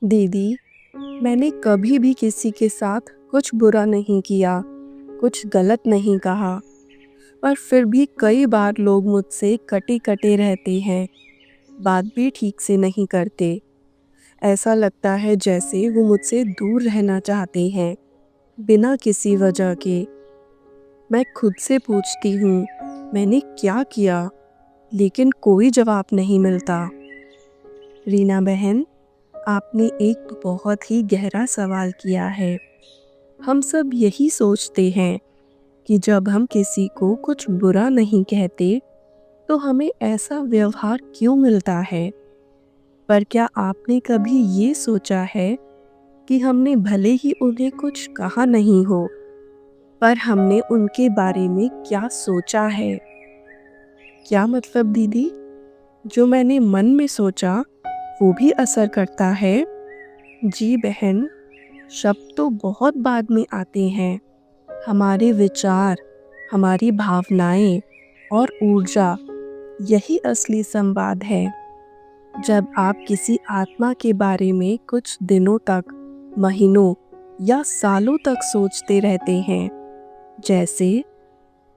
दीदी, मैंने कभी भी किसी के साथ कुछ बुरा नहीं किया, कुछ गलत नहीं कहा, पर फिर भी कई बार लोग मुझसे कटे-कटे रहते हैं, बात भी ठीक से नहीं करते। ऐसा लगता है जैसे वो मुझसे दूर रहना चाहते हैं, बिना किसी वजह के। मैं खुद से पूछती हूँ, मैंने क्या किया? लेकिन कोई जवाब नहीं मिलता। रीना बहन, आपने एक बहुत ही गहरा सवाल किया है। हम सब यही सोचते हैं कि जब हम किसी को कुछ बुरा नहीं कहते, तो हमें ऐसा व्यवहार क्यों मिलता है? पर क्या आपने कभी ये सोचा है कि हमने भले ही उन्हें कुछ कहा नहीं हो, पर हमने उनके बारे में क्या सोचा है? क्या मतलब दीदी? जो मैंने मन में सोचा, वो भी असर करता है? जी बहन, शब्द तो बहुत बाद में आते हैं। हमारे विचार, हमारी भावनाएं और ऊर्जा, यही असली संवाद है। जब आप किसी आत्मा के बारे में कुछ दिनों तक, महीनों या सालों तक सोचते रहते हैं, जैसे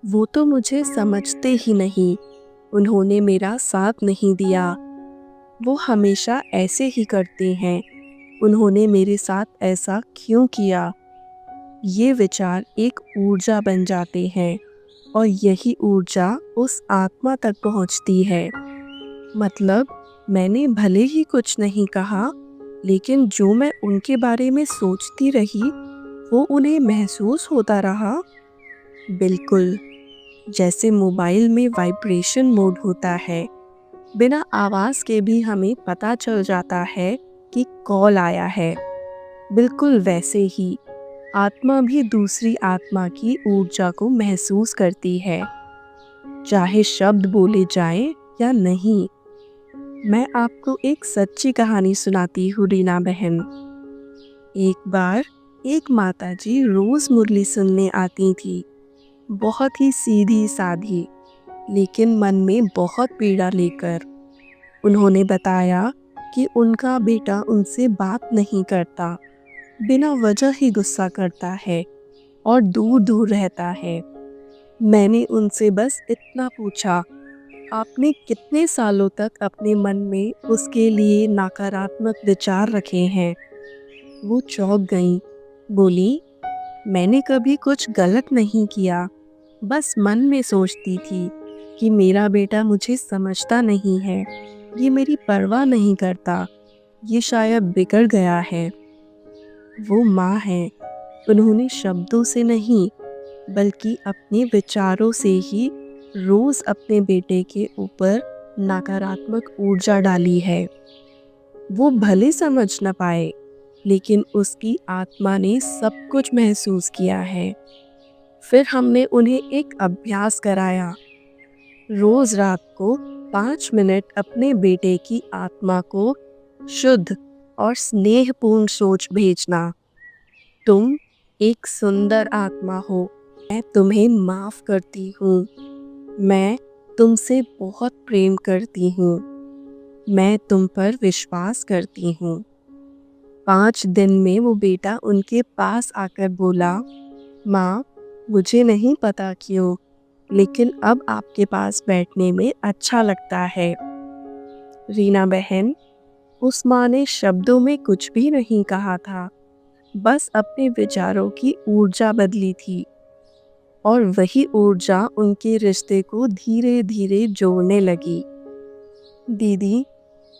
वो तो मुझे समझते ही नहीं, उन्होंने मेरा साथ नहीं दिया, वो हमेशा ऐसे ही करते हैं, उन्होंने मेरे साथ ऐसा क्यों किया, ये विचार एक ऊर्जा बन जाते हैं और यही ऊर्जा उस आत्मा तक पहुंचती है। मतलब मैंने भले ही कुछ नहीं कहा, लेकिन जो मैं उनके बारे में सोचती रही, वो उन्हें महसूस होता रहा। बिल्कुल, जैसे मोबाइल में वाइब्रेशन मोड होता है, बिना आवाज़ के भी हमें पता चल जाता है कि कॉल आया है। बिल्कुल वैसे ही आत्मा भी दूसरी आत्मा की ऊर्जा को महसूस करती है, चाहे शब्द बोले जाएं या नहीं। मैं आपको एक सच्ची कहानी सुनाती हूँ रीना बहन। एक बार एक माताजी रोज मुरली सुनने आती थी, बहुत ही सीधी साधी, लेकिन मन में बहुत पीड़ा लेकर। उन्होंने बताया कि उनका बेटा उनसे बात नहीं करता, बिना वजह ही गुस्सा करता है और दूर दूर रहता है। मैंने उनसे बस इतना पूछा, आपने कितने सालों तक अपने मन में उसके लिए नकारात्मक विचार रखे हैं? वो चौंक गईं, बोली, मैंने कभी कुछ गलत नहीं किया, बस मन में सोचती थी कि मेरा बेटा मुझे समझता नहीं है, ये मेरी परवाह नहीं करता, ये शायद बिगड़ गया है। वो माँ है, उन्होंने शब्दों से नहीं, बल्कि अपने विचारों से ही रोज अपने बेटे के ऊपर नकारात्मक ऊर्जा डाली है। वो भले समझ न पाए, लेकिन उसकी आत्मा ने सब कुछ महसूस किया है। फिर हमने उन्हें एक अभ्यास कराया, रोज रात को 5 मिनट अपने बेटे की आत्मा को शुद्ध और स्नेहपूर्ण सोच भेजना। तुम एक सुंदर आत्मा हो, मैं तुम्हें माफ करती हूँ, मैं तुमसे बहुत प्रेम करती हूँ, मैं तुम पर विश्वास करती हूँ। 5 दिन में वो बेटा उनके पास आकर बोला, माँ, मुझे नहीं पता क्यों, लेकिन अब आपके पास बैठने में अच्छा लगता है। रीना बहन, उस माँ ने शब्दों में कुछ भी नहीं कहा था, बस अपने विचारों की ऊर्जा बदली थी और वही ऊर्जा उनके रिश्ते को धीरे धीरे जोड़ने लगी। दीदी,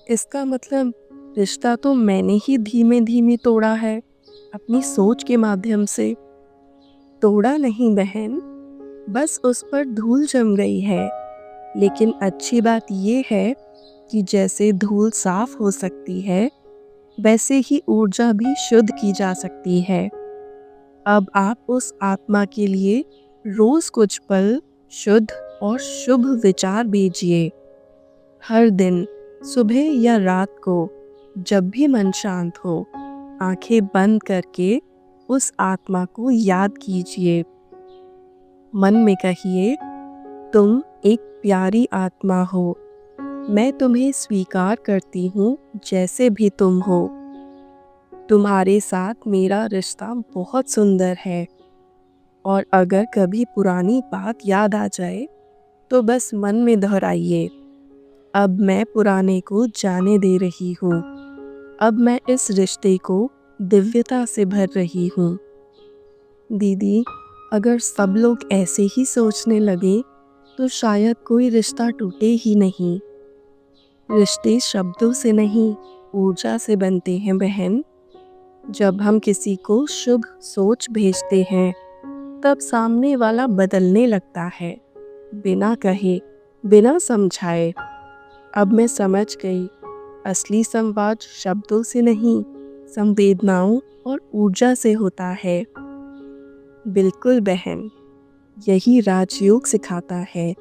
इसका मतलब रिश्ता तो मैंने ही धीमे धीमे तोड़ा है, अपनी सोच के माध्यम से। तोड़ा नहीं बहन, बस उस पर धूल जम गई है। लेकिन अच्छी बात ये है कि जैसे धूल साफ हो सकती है, वैसे ही ऊर्जा भी शुद्ध की जा सकती है। अब आप उस आत्मा के लिए रोज कुछ पल शुद्ध और शुभ विचार भेजिए। हर दिन सुबह या रात को, जब भी मन शांत हो, आंखें बंद करके उस आत्मा को याद कीजिए। मन में कहिए, तुम एक प्यारी आत्मा हो, मैं तुम्हें स्वीकार करती हूँ जैसे भी तुम हो। तुम्हारे साथ मेरा रिश्ता बहुत सुंदर है और अगर कभी पुरानी बात याद आ जाए तो बस मन में दोहराइए। अब मैं पुराने को जाने दे रही हूँ। अब मैं इस रिश्ते को दिव्यता से भर रही हूँ। दीदी, अगर सब लोग ऐसे ही सोचने लगे तो शायद कोई रिश्ता टूटे ही नहीं। रिश्ते शब्दों से नहीं, ऊर्जा से बनते हैं बहन। जब हम किसी को शुभ सोच भेजते हैं तब सामने वाला बदलने लगता है, बिना कहे, बिना समझाए। अब मैं समझ गई, असली संवाद शब्दों से नहीं, संवेदनाओं और ऊर्जा से होता है। बिल्कुल बहन, यही राजयोग सिखाता है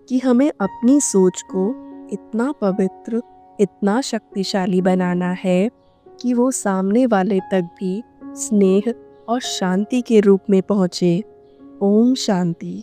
कि हमें अपनी सोच को इतना पवित्र, इतना शक्तिशाली बनाना है कि वो सामने वाले तक भी स्नेह और शांति के रूप में पहुँचे। ओम शांति।